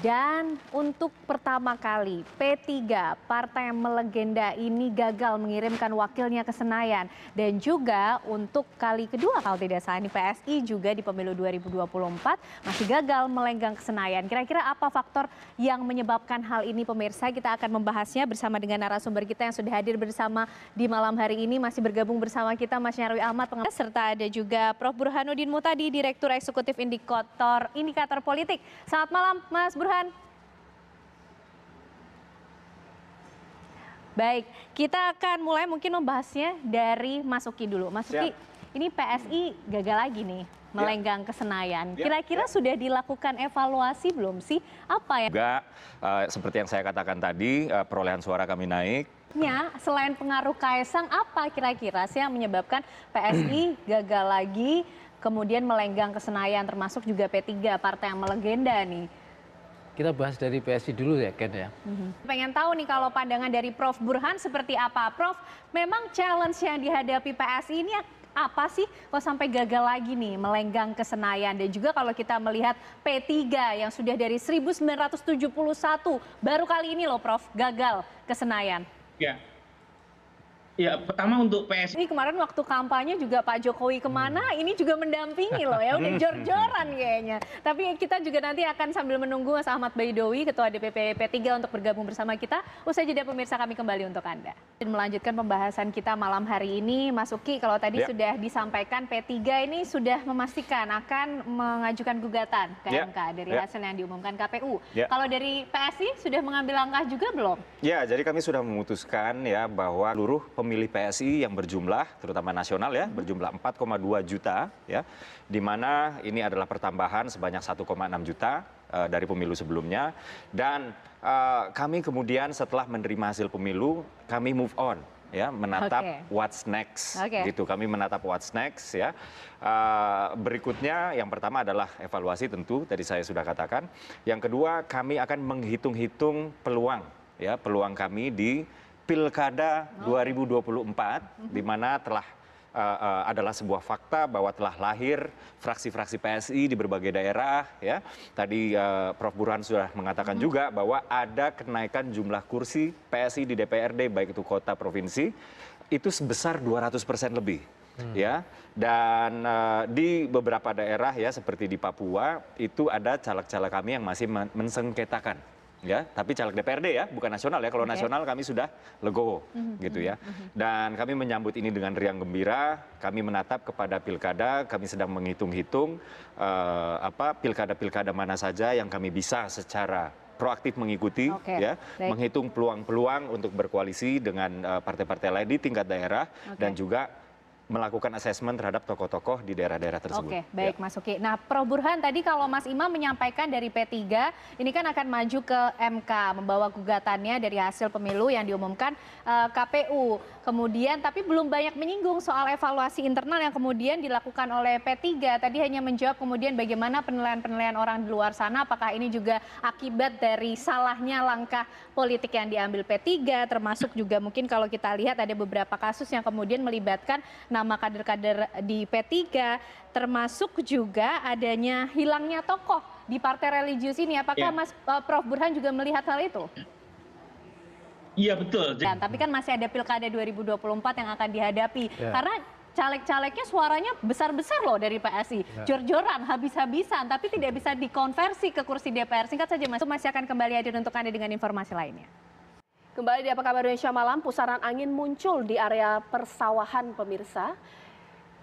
Dan untuk pertama kali P3, partai yang melegenda ini gagal mengirimkan wakilnya ke Senayan. Dan juga untuk kali kedua kalau tidak salah ini PSI juga di pemilu 2024 masih gagal melenggang ke Senayan. Kira-kira apa faktor yang menyebabkan hal ini pemirsa? Kita akan membahasnya bersama dengan narasumber kita yang sudah hadir bersama di malam hari ini. Masih bergabung bersama kita Mas Nyarwi Ahmad, pengamat, serta ada juga Prof. Burhanuddin Muhtadi, Direktur Eksekutif Indikator Politik. Selamat malam Mas Burhan. Baik, kita akan mulai mungkin membahasnya dari Mas Uki dulu. Mas Uki, ini PSI gagal lagi nih melenggang ke Senayan. Kira-kira sudah dilakukan evaluasi belum sih? Apa ya? Juga seperti yang saya katakan tadi, perolehan suara kami naik. Selain pengaruh Kaesang, apa kira-kira sih yang menyebabkan PSI gagal lagi kemudian melenggang ke Senayan, termasuk juga P3, partai yang melegenda nih? Kita bahas dari PSI dulu ya, Ken ya. Pengen tahu nih kalau pandangan dari Prof. Burhan seperti apa? Prof, memang challenge yang dihadapi PSI ini apa sih kok sampai gagal lagi nih melenggang ke Senayan? Dan juga kalau kita melihat P3 yang sudah dari 1971, baru kali ini loh Prof, gagal ke Senayan. Ya, pertama untuk PSI. Ini kemarin waktu kampanye juga Pak Jokowi kemana, ini juga mendampingi loh ya, udah jor-joran kayaknya. Tapi kita juga nanti akan sambil menunggu Mas Ahmad Baidowi, Ketua DPP P3 untuk bergabung bersama kita. Usai jeda pemirsa kami kembali untuk Anda. Dan melanjutkan pembahasan kita malam hari ini, Mas Uki, kalau tadi sudah disampaikan P3 ini sudah memastikan akan mengajukan gugatan ke MK dari hasil yang diumumkan KPU. Kalau dari PSI sudah mengambil langkah juga belum? Ya, jadi kami sudah memutuskan ya bahwa seluruh pemilih PSI yang berjumlah, terutama nasional ya, berjumlah 4,2 juta ya, di mana ini adalah pertambahan sebanyak 1,6 juta dari pemilu sebelumnya. Dan kami kemudian setelah menerima hasil pemilu, kami move on ya, menatap what's next gitu. Kami menatap what's next ya. Berikutnya yang pertama adalah evaluasi tentu tadi saya sudah katakan. Yang kedua kami akan menghitung-hitung peluang ya, peluang kami di Pilkada 2024, di mana telah adalah sebuah fakta bahwa telah lahir fraksi-fraksi PSI di berbagai daerah ya. Tadi Prof. Burhan sudah mengatakan juga bahwa ada kenaikan jumlah kursi PSI di DPRD baik itu kota provinsi itu sebesar 200% lebih. Ya, dan di beberapa daerah ya seperti di Papua itu ada caleg-caleg kami yang masih mensengketakan. Ya, tapi caleg DPRD ya, bukan nasional ya. Kalau nasional kami sudah legowo gitu ya. Dan kami menyambut ini dengan riang gembira. Kami menatap kepada pilkada, kami sedang menghitung-hitung pilkada-pilkada mana saja yang kami bisa secara proaktif mengikuti ya, menghitung peluang-peluang untuk berkoalisi dengan partai-partai lain di tingkat daerah dan juga melakukan asesmen terhadap tokoh-tokoh di daerah-daerah tersebut. Oke, baik Mas Uki. Nah, Prof. Burhan tadi kalau Mas Imam menyampaikan dari P3, ini kan akan maju ke MK, membawa gugatannya dari hasil pemilu yang diumumkan KPU. Kemudian, tapi belum banyak menyinggung soal evaluasi internal yang kemudian dilakukan oleh P3. Tadi hanya menjawab kemudian bagaimana penilaian-penilaian orang di luar sana, apakah ini juga akibat dari salahnya langkah politik yang diambil P3, termasuk juga mungkin kalau kita lihat ada beberapa kasus yang kemudian melibatkan nama kader-kader di P3, termasuk juga adanya hilangnya tokoh di partai religius ini. Apakah Mas Prof. Burhan juga melihat hal itu? Iya betul. Tapi kan masih ada Pilkada 2024 yang akan dihadapi. Karena caleg-calegnya suaranya besar-besar loh dari PSI. Jor-joran, habis-habisan, tapi tidak bisa dikonversi ke kursi DPR. Singkat saja Mas, masih akan kembali hadir untuk Anda dengan informasi lainnya. Kembali di Apa Kabar Indonesia Malam, pusaran angin muncul di area persawahan pemirsa.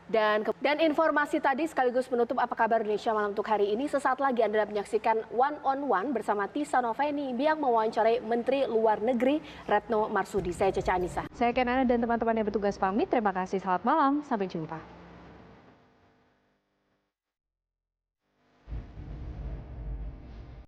Dan informasi tadi sekaligus menutup Apa Kabar Indonesia Malam untuk hari ini. Sesaat lagi Anda menyaksikan One on One bersama Tisa Noveni yang mewawancarai Menteri Luar Negeri Retno Marsudi. Saya Caca Anissa. Saya Kenana dan teman-teman yang bertugas pamit. Terima kasih, selamat malam, sampai jumpa.